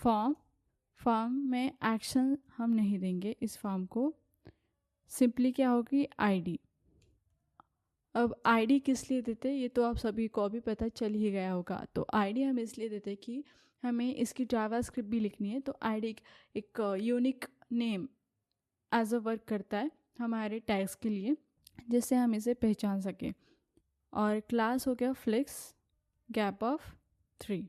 Form में action हम नहीं देंगे इस फॉर्म को, सिंपली क्या होगी आईडी। अब आईडी किस लिए देते ये तो आप सभी को भी पता चल ही गया होगा। तो आईडी हम इसलिए देते कि हमें इसकी जावास्क्रिप्ट भी लिखनी है, तो आईडी एक unique name as a work करता है हमारे टैग्स के लिए, जिससे हम इसे पहचान सकें। और क्लास हो गया फ्लेक्स गैप ऑफ 3।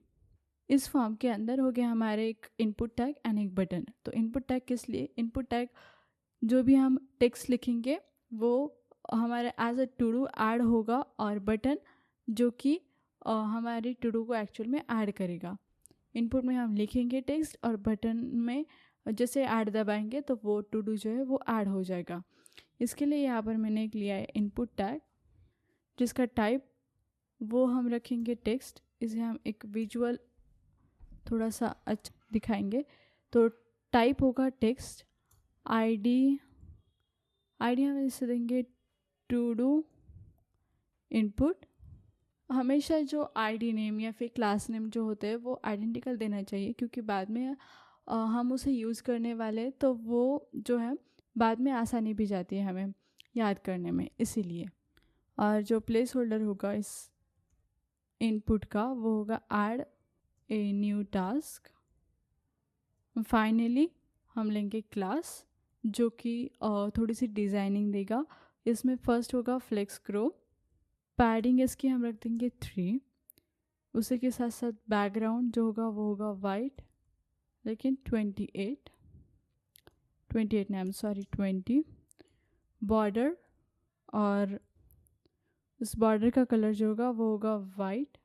इस फॉर्म के अंदर हो गया हमारे एक इनपुट टैग एंड एक बटन। तो इनपुट टैग किस लिए, इनपुट टैग जो भी हम टेक्स्ट लिखेंगे वो हमारे as a to do add होगा, और बटन जो कि हमारे टू डू को एक्चुअल में ऐड करेगा। इनपुट में हम लिखेंगे टेक्स्ट और बटन में जैसे ऐड दबाएंगे तो वो टू डू जो है वो ऐड हो जाएगा। इसके लिए यहाँ पर मैंने एक लिया है इनपुट टैग, जिसका टाइप वो हम रखेंगे टेक्स्ट। इसे हम एक विजुअल थोड़ा सा अच्छा दिखाएंगे। तो टाइप होगा टेक्स्ट, आईडी हम इसे देंगे टू डू इनपुट। हमेशा जो आईडी नेम या फिर क्लास नेम जो होते हैं वो आइडेंटिकल देना चाहिए, क्योंकि बाद में हम उसे यूज़ करने वाले तो वो जो है बाद में आसानी भी जाती है हमें याद करने में, इसीलिए। और जो प्लेस होल्डर होगा इस इनपुट का वो होगा add a new task. Finally हम लेंगे क्लास जो कि थोड़ी सी डिज़ाइनिंग देगा। इसमें फर्स्ट होगा फ्लेक्स ग्रो, पैडिंग इसकी हम रख देंगे 3। उसी के साथ साथ बैकग्राउंड जो होगा वो होगा वाइट, लेकिन 28 नहीं, आई एम सॉरी 20। बॉर्डर, और उस बॉर्डर का कलर जो होगा वो होगा वाइट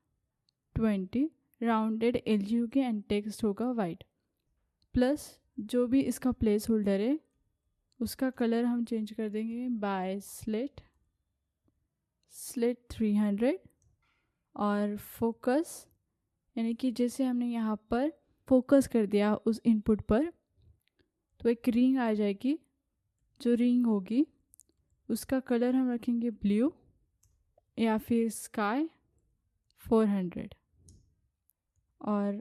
20। राउंडेड एलजी होगी एंड टेक्स्ट होगा वाइट। प्लस जो भी इसका प्लेस होल्डर है उसका कलर हम चेंज कर देंगे बाय स्लेट 300। और फोकस यानी कि जैसे हमने यहाँ पर फोकस कर दिया उस इनपुट पर तो एक रिंग आ जाएगी। जो रिंग होगी उसका कलर हम रखेंगे ब्लू या फिर स्काई 400। और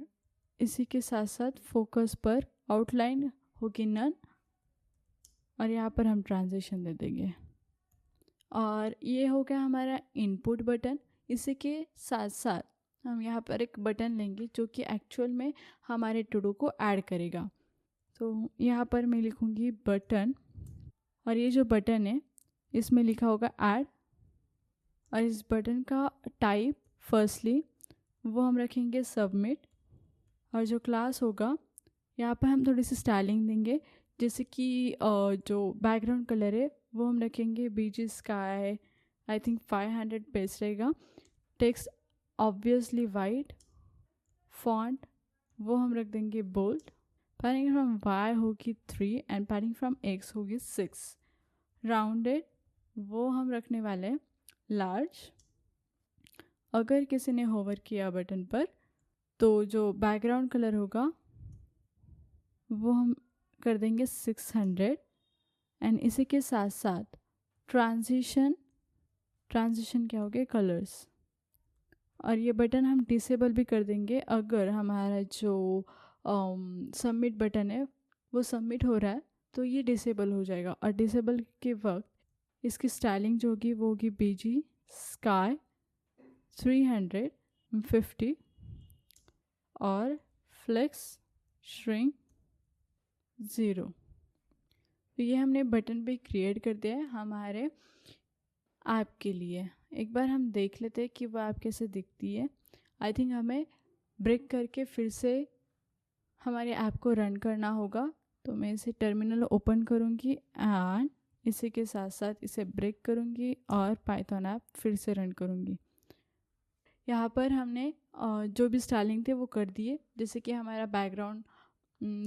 इसी के साथ साथ फोकस पर आउटलाइन होगी नन, और यहाँ पर हम ट्रांजिशन दे देंगे। और ये हो गया हमारा इनपुट बटन। इसी के साथ साथ हम यहाँ पर एक बटन लेंगे जो कि एक्चुअल में हमारे टू डू को ऐड करेगा। तो यहाँ पर मैं लिखूँगी बटन, और ये जो बटन है इसमें लिखा होगा ऐड। और इस बटन का टाइप फर्स्टली वो हम रखेंगे सबमिट। और जो क्लास होगा यहाँ पर हम थोड़ी सी स्टाइलिंग देंगे, जैसे कि जो बैकग्राउंड कलर है वो हम रखेंगे बीजी स्काई, आई थिंक 500 बेस्ट रहेगा। टेक्स्ट ऑब्वियसली वाइट, फॉन्ट वो हम रख देंगे बोल्ड। पैडिंग फ्रॉम वाई होगी 3 एंड पैडिंग फ्रॉम एक्स होगी 6। राउंडेड वो हम रखने वाले हैं लार्ज। अगर किसी ने होवर किया बटन पर तो जो बैकग्राउंड कलर होगा वो हम कर देंगे 600। एंड इसी के साथ साथ ट्रांजिशन क्या हो गया कलर्स। और ये बटन हम डिसेबल भी कर देंगे अगर हमारा जो सबमिट बटन है वो सबमिट हो रहा है तो ये डिसेबल हो जाएगा। और डिसेबल के वक्त इसकी स्टाइलिंग जो होगी वो होगी बीजी स्काई 350 और फ्लेक्स श्रिंक 0। तो ये हमने बटन भी क्रिएट कर दिया है हमारे ऐप के लिए। एक बार हम देख लेते हैं कि वो ऐप कैसे दिखती है। आई थिंक हमें ब्रेक करके फिर से हमारे ऐप को रन करना होगा। तो मैं इसे टर्मिनल ओपन करूँगी एंड इसी के साथ साथ इसे ब्रेक करूँगी और पाइथन ऐप फिर से रन करूँगी। यहाँ पर हमने जो भी स्टाइलिंग थे वो कर दिए, जैसे कि हमारा बैकग्राउंड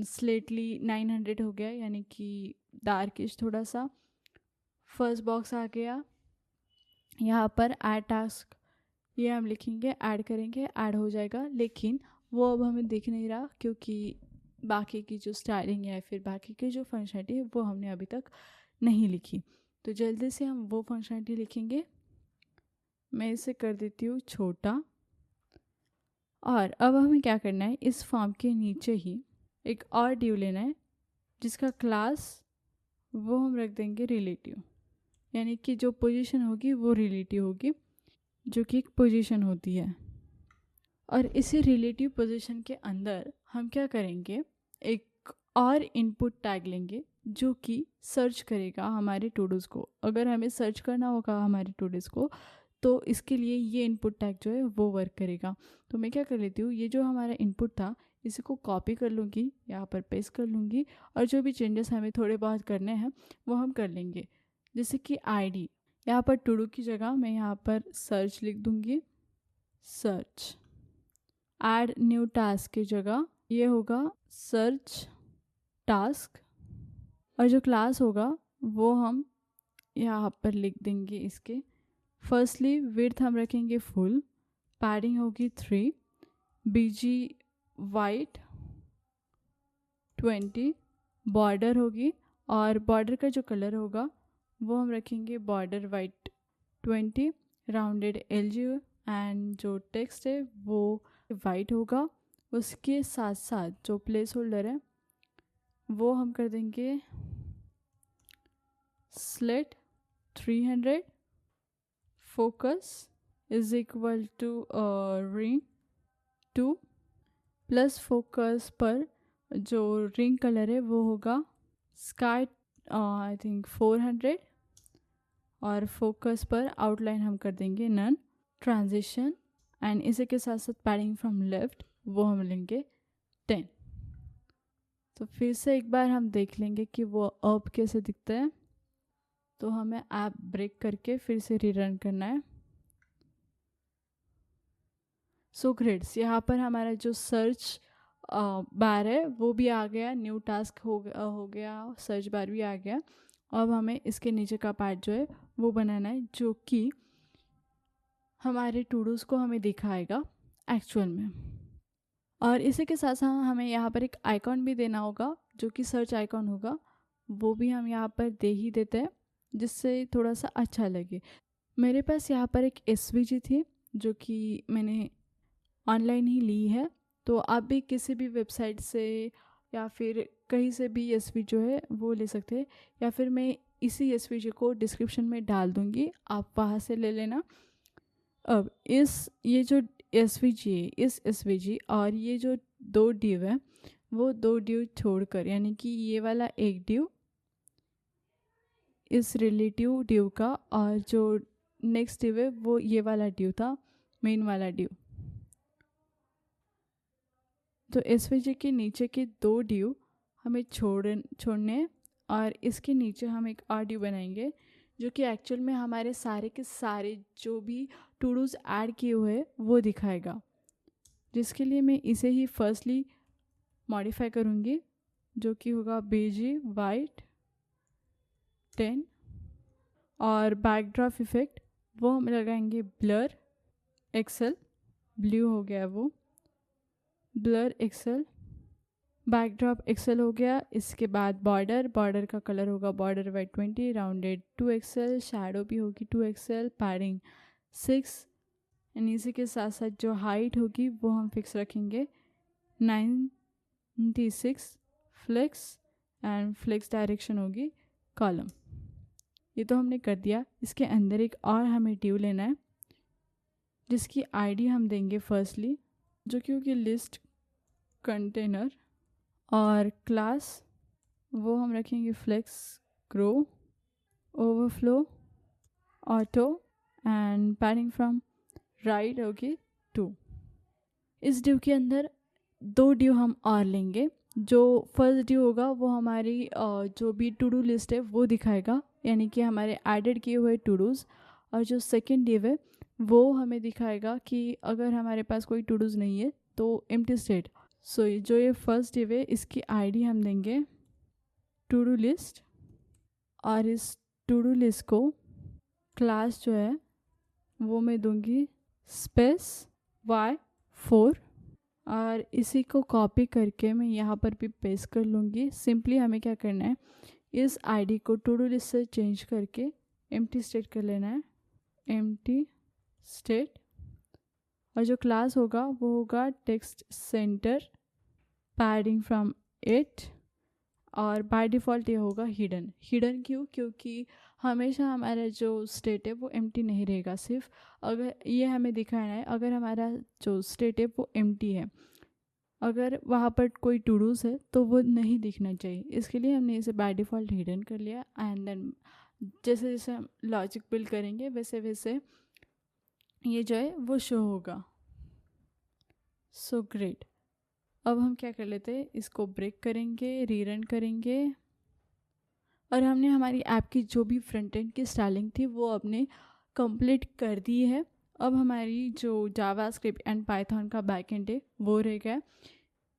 स्लेटली 900 हो गया, यानी कि डार्किश थोड़ा सा। फर्स्ट बॉक्स आ गया, यहाँ पर ऐड टास्क ये हम लिखेंगे, ऐड करेंगे, ऐड हो जाएगा। लेकिन वो अब हमें दिख नहीं रहा क्योंकि बाकी की जो स्टाइलिंग है फिर बाकी की जो फंक्शनलिटी है वो हमने अभी तक नहीं लिखी। तो जल्दी से हम वो फंक्शनलिटी लिखेंगे। मैं इसे कर देती हूँ छोटा। और अब हमें क्या करना है, इस फॉर्म के नीचे ही एक और ड्यू लेना है जिसका क्लास वो हम रख देंगे रिलेटिव, यानी कि जो पोजीशन होगी वो रिलेटिव होगी, जो कि एक पोजीशन होती है। और इसी रिलेटिव पोजीशन के अंदर हम क्या करेंगे, एक और इनपुट टैग लेंगे जो कि सर्च करेगा हमारे टूडूज को। अगर हमें सर्च करना होगा हमारे टूडूज को तो इसके लिए ये इनपुट टैग जो है वो वर्क करेगा। तो मैं क्या कर लेती हूँ, ये जो हमारा इनपुट था इसी को कॉपी कर लूँगी, यहाँ पर पेस्ट कर लूँगी, और जो भी चेंजेस हमें थोड़े बहुत करने हैं वो हम कर लेंगे। जैसे कि आईडी, यहाँ पर टू डू की जगह मैं यहाँ पर सर्च लिख दूँगी, सर्च। ऐड न्यू टास्क की जगह ये होगा सर्च टास्क, और जो क्लास होगा वो हम यहाँ पर लिख देंगे इसके। फर्स्टली विड्थ हम रखेंगे फुल, पैडिंग होगी 3, बीजी वाइट 20, बॉर्डर होगी, और बॉर्डर का जो कलर होगा वो हम रखेंगे border white 20, rounded LG, and जो टेक्स्ट है वो वाइट होगा। उसके साथ साथ जो प्लेस होल्डर है वो हम कर देंगे slate 300, focus is equal to ring 2, plus focus पर जो रिंग कलर है वो होगा स्काई आई थिंक 400, और फोकस पर आउटलाइन हम कर देंगे नन, ट्रांजिशन, एंड इसी के साथ साथ पैडिंग फ्रॉम लेफ्ट वो हम लेंगे 10। तो फिर से एक बार हम देख लेंगे कि वो अब कैसे दिखता है। तो हमें ऐप ब्रेक करके फिर से रीरन करना है। सो ग्रेड्स, यहाँ पर हमारा जो सर्च बार है वो भी आ गया, न्यू टास्क हो गया, सर्च बार भी आ गया। अब हमें इसके नीचे का पार्ट जो है वो बनाना है जो कि हमारे टूडूज को हमें दिखाएगा एक्चुअल में। और इसी के साथ साथ हमें यहाँ पर एक आइकॉन भी देना होगा जो कि सर्च आइकॉन होगा, वो भी हम यहाँ पर दे ही देते हैं जिससे थोड़ा सा अच्छा लगे। मेरे पास यहाँ पर एक एसवीजी थी जो कि मैंने ऑनलाइन ही ली है, तो आप भी किसी भी वेबसाइट से या फिर कहीं से भी एसवी जो है वो ले सकते हैं, या फिर मैं इसी एसवीजी को डिस्क्रिप्शन में डाल दूँगी, आप वहाँ से ले लेना। अब ये जो एसवीजी है, इस एसवीजी और ये जो 2 ड्यू है वो 2 ड्यू छोड़कर, यानी कि ये वाला एक ड्यू इस रिलेटिव ड्यू का, और जो नेक्स्ट ड्यू है वो ये वाला ड्यू था, मेन वाला ड्यू। तो एसवीजी के नीचे के 2 ड्यू हमें छोड़ने, और इसके नीचे हम एक और ड्यू बनाएंगे जो कि एक्चुअल में हमारे सारे के सारे जो भी टू डूज ऐड किए हुए वो दिखाएगा, जिसके लिए मैं इसे ही फर्स्टली मॉडिफाई करूँगी जो कि होगा बीजी वाइट 10, और बैकड्रॉप इफेक्ट वो हम लगाएंगे ब्लर एक्सेल, ब्लू हो गया वो, ब्लर एक्सेल, बैकड्रॉप एक्सेल हो गया। इसके बाद बॉर्डर का कलर होगा border white 20, rounded 2 XL, shadow भी होगी 2 एक्सेल, पैडिंग 6, एंड इसी के साथ साथ जो हाइट होगी वो हम फिक्स रखेंगे 96, फ्लेक्स, एंड फ्लेक्स डायरेक्शन होगी कॉलम। ये तो हमने कर दिया। इसके अंदर एक और हमें ड्यू लेना है जिसकी आईडी हम देंगे फर्स्टली, जो कि होगी लिस्ट कंटेनर, और क्लास वो हम रखेंगे flex grow, overflow, auto, and padding from right होगी 2। इस ड्यू के अंदर 2 ड्यू हम और लेंगे। जो फर्स्ट ड्यू होगा वो हमारी जो भी टू डू लिस्ट है वो दिखाएगा, यानी कि हमारे एडेड किए हुए टू डूज़, और जो सेकेंड ड्यू है वो हमें दिखाएगा कि अगर हमारे पास कोई टू डूज़ नहीं है तो एम्प्टी स्टेट। सो जो ये फर्स्ट ड्यू है इसकी आईडी हम देंगे टू डू लिस्ट, और इस टू डू लिस्ट को क्लास जो है वो मैं दूंगी स्पेस y4, और इसी को कॉपी करके मैं यहाँ पर भी पेस्ट कर लूँगी। सिंपली हमें क्या करना है, इस आईडी को टू डू लिस्ट से चेंज करके एम्प्टी स्टेट कर लेना है, एम्प्टी स्टेट, और जो क्लास होगा वो होगा text centre, padding from it, और बाय डिफ़ॉल्ट ये होगा हिडन। हिडन क्यों? क्योंकि हमेशा हमारा जो स्टेट है वो एम्प्टी नहीं रहेगा। सिर्फ अगर ये हमें दिखाना है, अगर हमारा जो स्टेट है वो एम्प्टी है, अगर वहाँ पर कोई टू डूज़ है तो वो नहीं दिखना चाहिए। इसके लिए हमने इसे बाय डिफ़ॉल्ट हिडन कर लिया। एंड देन जैसे जैसे हम लॉजिक बिल्ड करेंगे वैसे वैसे ये जो है वो शो होगा। So great. अब हम क्या कर लेते हैं, इसको ब्रेक करेंगे, रीरन करेंगे, और हमने हमारी ऐप की जो भी फ्रंट एंड की स्टाइलिंग थी वो अपने कंप्लीट कर दी है। अब हमारी जो जावा स्क्रिप्ट एंड पाइथन का बैक एंड है वो रह गया है।